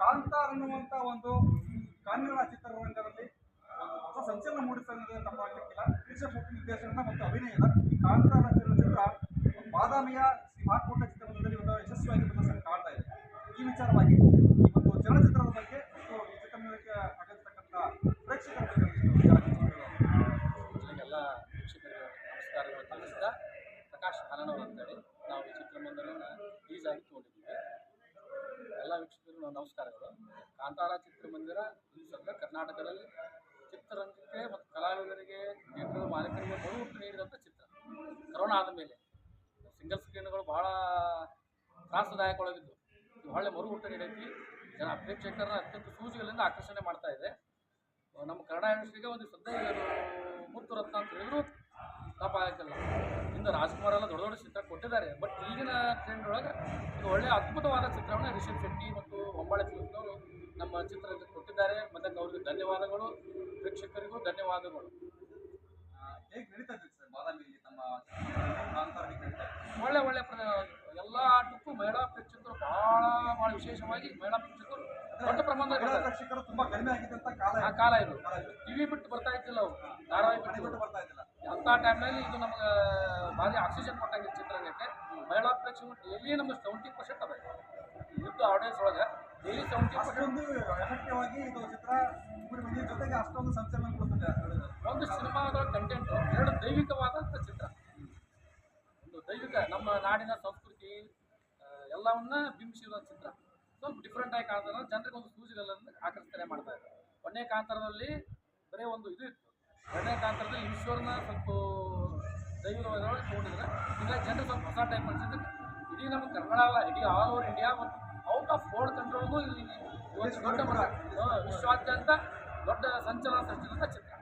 ಕಾಂತಾರ ಅನ್ನುವಂತ ಒಂದು ಕನ್ನಡ ಚಿತ್ರರಂಗದಲ್ಲಿ ಒಂದು ಹೊಸ ಸಂಚಲನ ಮೂಡಿಸಲು ತಪ್ಪಾಗಲಿಕ್ಕಿಲ್ಲ. ರಿಷಬ್ ಶೆಟ್ಟಿ ನಿರ್ದೇಶನ ಮತ್ತು ಅಭಿನಯದ ಈ ಕಾಂತಾರ ಚಲನಚಿತ್ರ ಬಾದಾಮಿಯ ಶ್ರೀ ಮಹಾಕೂಟ ಚಿತ್ರಮಂದಿರದಲ್ಲಿ ಒಂದು ಯಶಸ್ವಿಯಾಗಿ ಪ್ರದರ್ಶನ ಕಾಣ್ತಾ ಇದೆ. ಈ ವಿಚಾರವಾಗಿ ಈ ಒಂದು ಚಲನಚಿತ್ರದ ಬಗ್ಗೆ ಮತ್ತು ಈ ಚಿತ್ರಮಂದಿರಕ್ಕೆ ಆಗಿರ್ತಕ್ಕಂಥ ಪ್ರೇಕ್ಷಕರ ಎಲ್ಲ ವೀಕ್ಷಕರಿಗೆ ನಮಸ್ಕಾರಗಳು ತಿಳಿಸಿದ ಪ್ರಕಾಶ್ ಆನಂದ್ ಅಂತೇಳಿ ನಾವು ಈ ಚಿತ್ರಮಂದಿರನ ರಿಲೀಸ್ ಆಗಿ ತಗೊಂಡಿದ್ದೀವಿ. ಎಲ್ಲ ವೀಕ್ಷಕರಿಗೂ ನಮಸ್ಕಾರಗಳು. ಕಾಂತಾರ ಚಿತ್ರಮಂದಿರ ಈ ಸದ್ಯ ಕರ್ನಾಟಕದಲ್ಲಿ ಚಿತ್ರರಂಗಕ್ಕೆ ಮತ್ತು ಕಲಾವಿದರಿಗೆ ಥಿಯೇಟರ್ ಮಾಲೀಕರಿಗೆ ಬಹುಮುಖ ನೀಡಿದಂಥ ಚಿತ್ರ. ಕರೋನಾ ಆದ ಮೇಲೆ ಸಿಂಗಲ್ ಸ್ಕ್ರೀನ್ಗಳು ಭಾಳ ತ್ರಾಸದಾಯಕವಾಗಿದ್ದು ಇದು ಒಳ್ಳೆ ಮರುಹುಟ್ಟು ನೀಡೈತಿ. ಜನ ಪ್ರೇಕ್ಷಕರನ್ನ ಅತ್ಯಂತ ಸೂಜಿಗಳಿಂದ ಆಕರ್ಷಣೆ ಮಾಡ್ತಾ ಇದೆ. ನಮ್ಮ ಕನ್ನಡ ಇಂಡಸ್ಟ್ರಿಗೆ ಒಂದು ಸದ್ಯ ಮುತ್ತು ರತ್ನ ಅಂತ ಹೇಳಿದ್ರು ತಪ್ಪಾಗಕ್ಕಿಲ್ಲ. ಇಂದು ರಾಜ್ಕುಮಾರ್ ಎಲ್ಲ ದೊಡ್ಡ ದೊಡ್ಡ ಚಿತ್ರ ಕೊಟ್ಟಿದ್ದಾರೆ. ಬಟ್ ಈಗಿನ ಟ್ರೆಂಡ್ ಒಳಗೆ ಇದು ಒಳ್ಳೆಯ ಅದ್ಭುತವಾದ ಚಿತ್ರವನ್ನು ರಿಷಬ್ ಶೆಟ್ಟಿ ಮತ್ತು ಹೊಂಬಾಳೆ ಫಿಲ್ಮ್ನವರು ನಮ್ಮ ಚಿತ್ರಕ್ಕೆ ಕೊಟ್ಟಿದ್ದಾರೆ. ಮತ್ತು ಅವ್ರಿಗೆ ಧನ್ಯವಾದಗಳು, ಪ್ರೇಕ್ಷಕರಿಗೂ ಧನ್ಯವಾದಗಳು. ಹೇಗೆ ನಡೀತಾ ಇದೆ ಸರ್ ಬಾದಾಮಿಯಲ್ಲಿ ನಮ್ಮ ಕಾಂತಾರ ಒಳ್ಳೆ ಎಲ್ಲ ಆಟಕ್ಕೂ ಮಹಿಳಾ ಪ್ರೇಕ್ಷಕರು ಭಾಳ ವಿಶೇಷವಾಗಿ ಮಹಿಳಾ ಪ್ರೇಕ್ಷಕರು ದೊಡ್ಡ ಪ್ರಮಾಣದಲ್ಲಿ ಪ್ರೇಕ್ಷಕರು ತುಂಬಾ ಕಡಿಮೆ ಆಗಿದ್ದಂತ ಕಾಲ ಇದು. ಟಿವಿ ಬಿಟ್ಟು ಬರ್ತಾ ಇದ್ದಿಲ್ಲ, ಅವು ಧಾರಾವಾಹಿ ಬಿಟ್ಟು ಬರ್ತಾ ಇದ್ದಿಲ್ಲ. ಅಂಥ ಟೈಮ್ನಲ್ಲಿ ಇದು ನಮ್ಗೆ ಭಾರಿ ಆಕ್ಸಿಜನ್ ಕೊಟ್ಟಂಗೆ ಚಿತ್ರರಂಗಕ್ಕೆ. ಮಹಿಳಾ ಪ್ರೇಕ್ಷಕರು ಡೈಲಿ ನಮ್ಗೆ 70% ಅದ ಇದ್ದು ಆಡಿಯನ್ಸ್ ಒಳಗೆ ಡೈಲಿ 70% ಎಫೆಕ್ಟಿವ್ ಆಗಿ ಇದು ಚಿತ್ರ ಮಂದಿ ಜೊತೆಗೆ ಅಷ್ಟೊಂದು ಸಂಚಲನ ಕೊಡ್ತದೆ. ಒಂದು ಸಿನಿಮಾದ ಕಂಟೆಂಟ್ ಎರಡು ದೈವಿಕವಾದಂಥ ಚಿತ್ರ. ಒಂದು ದೈವಿಕ ನಮ್ಮ ನಾಡಿನ ಸಂಸ್ಕೃತಿ ಎಲ್ಲವನ್ನ ಬಿಂಬಿಸಿದ ಚಿತ್ರ. ಸ್ವಲ್ಪ ಡಿಫ್ರೆಂಟ್ ಆಗಿ ಕಾಣ್ತಾರೆ, ಜನರಿಗೆ ಒಂದು ಸೂಜಿಗಳನ್ನು ಆಕರ್ಷಣೆ ಮಾಡ್ತಾ ಇದ್ದಾರೆ. ಒಂದನೇ ಕಾಂತಾರದಲ್ಲಿ ಬರೀ ಒಂದು ಇದು ಇತ್ತು. ಎರಡನೇ ಕಾಂತಾರದಲ್ಲಿ ಈಶ್ವರನ ಸ್ವಲ್ಪ ದೈವದೊಳಗೆ ತೊಗೊಂಡಿದ್ರೆ ಈಗ ಜನರು ಸ್ವಲ್ಪ ಹೊಸ ಟೈಪ್ ಅನಿಸಿದ್ರೆ ಇಡೀ ನಮ್ಮ ಕನ್ನಡ ಅಲ್ಲ, ಇಡೀ ಆಲ್ ಓವರ್ ಇಂಡಿಯಾ ಮತ್ತು ಔಟ್ ಆಫ್ ವರ್ಲ್ಡ್ ಕಂಟ್ರೋಲ್ಗೂ ಇಲ್ಲಿ ಒಂದು ದೊಡ್ಡ ವಿಶ್ವಾದ್ಯಂತ ದೊಡ್ಡ ಸಂಚಲನ ಸೃಷ್ಟಿಸಿದ ಚಿತ್ರ.